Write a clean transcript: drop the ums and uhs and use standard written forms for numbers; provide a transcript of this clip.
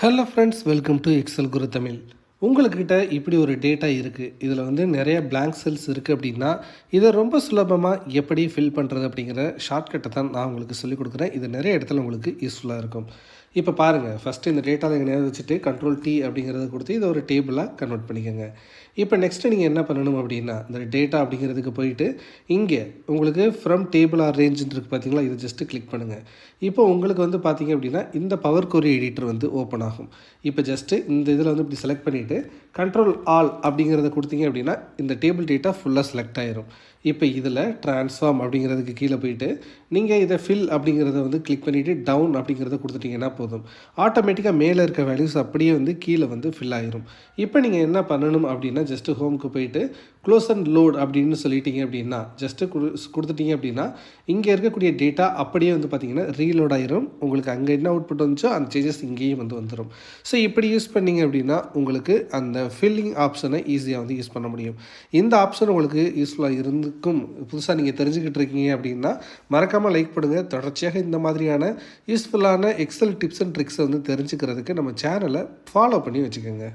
Hello friends, welcome to Excel guru Tamil. உங்கள்கிட்ட இப்படி ஒரு டேட்டா இருக்குது. இதில் வந்து நிறைய blank செல்ஸ் இருக்குது அப்படின்னா, இதை ரொம்ப சுலபமாக எப்படி ஃபில் பண்ணுறது அப்படிங்கிற ஷார்ட்கட்டை தான் நான் உங்களுக்கு சொல்லிக் கொடுக்குறேன். இது நிறைய இடத்துல உங்களுக்கு யூஸ்ஃபுல்லாக இருக்கும். இப்போ பாருங்கள், ஃபஸ்ட்டு இந்த டேட்டாவை எங்கேயாவது வச்சுட்டு கண்ட்ரோல் டி அப்படிங்கிறத கொடுத்து இதை ஒரு டேபிளாக கன்வெர்ட் பண்ணிக்கோங்க. இப்போ நெக்ஸ்ட்டு நீங்கள் என்ன பண்ணணும் அப்படின்னா, இந்த டேட்டா அப்படிங்கிறதுக்கு போயிட்டு இங்கே உங்களுக்கு ஃப்ரம் டேபிள் ஆர் ரேஞ்சுன்னு இருக்குது பார்த்தீங்களா, இதை ஜஸ்ட்டு கிளிக் பண்ணுங்கள். இப்போ உங்களுக்கு வந்து பார்த்தீங்க அப்படின்னா இந்த பவர் கொரி எடிட்டர் வந்து ஓப்பன் ஆகும். இப்போ ஜஸ்ட்டு இந்த இதில் வந்து இப்படி செலக்ட் பண்ணிவிட்டு கண்ட்ரோல் ஆல் அப்படிங்கிறத கொடுத்தீங்க அப்படின்னா இந்த டேபிள் டேட்டா ஃபுல்லாக செலக்ட் ஆயிரும். இப்போ இதில் ட்ரான்ஸ்ஃபார்ம் அப்படிங்கிறதுக்கு கீழே போயிட்டு நீங்கள் இதை ஃபில் அப்படிங்கிறத வந்து கிளிக் பண்ணிவிட்டு டவுன் அப்படிங்கிறத கொடுத்துட்டிங்கன்னா போதும். ஆட்டோமேட்டிக்காக மேலே இருக்க வேல்யூஸ் அப்படியே வந்து கீழே வந்து ஃபில் ஆயிரும். இப்போ நீங்கள் என்ன பண்ணணும் அப்படின்னா, ஜஸ்ட்டு ஹோமுக்கு போயிட்டு க்ளோஸ் அண்ட் லோட் அப்படின்னு சொல்லிட்டீங்க அப்படின்னா, ஜஸ்ட்டு கொடுத்துட்டீங்க அப்படின்னா இங்கே இருக்கக்கூடிய டேட்டா அப்படியே வந்து பார்த்திங்கன்னா ரீலோட் ஆயிரும். உங்களுக்கு அங்கே என்ன அவுட்புட் வந்துச்சோ அந்த சேஞ்சஸ் இங்கேயும் வந்து வந்துடும். ஸோ இப்படி யூஸ் பண்ணிங்க அப்படின்னா உங்களுக்கு அந்த ஃபில்லிங் ஆப்ஷனை ஈஸியாக வந்து யூஸ் பண்ண முடியும். இந்த ஆப்ஷன் உங்களுக்கு யூஸ்ஃபுல்லாக இருந்துக்கும், புதுசாக நீங்கள் தெரிஞ்சுக்கிட்டு இருக்கீங்க அப்படின்னா மறக்காமல் லைக் பண்ணுங்கள். தொடர்ச்சியாக இந்த மாதிரியான யூஸ்ஃபுல்லான எக்ஸல் டிப்ஸ் அண்ட் ட்ரிக்ஸை வந்து தெரிஞ்சுக்கிறதுக்கு நம்ம சேனலை ஃபாலோ பண்ணி வச்சுக்கோங்க.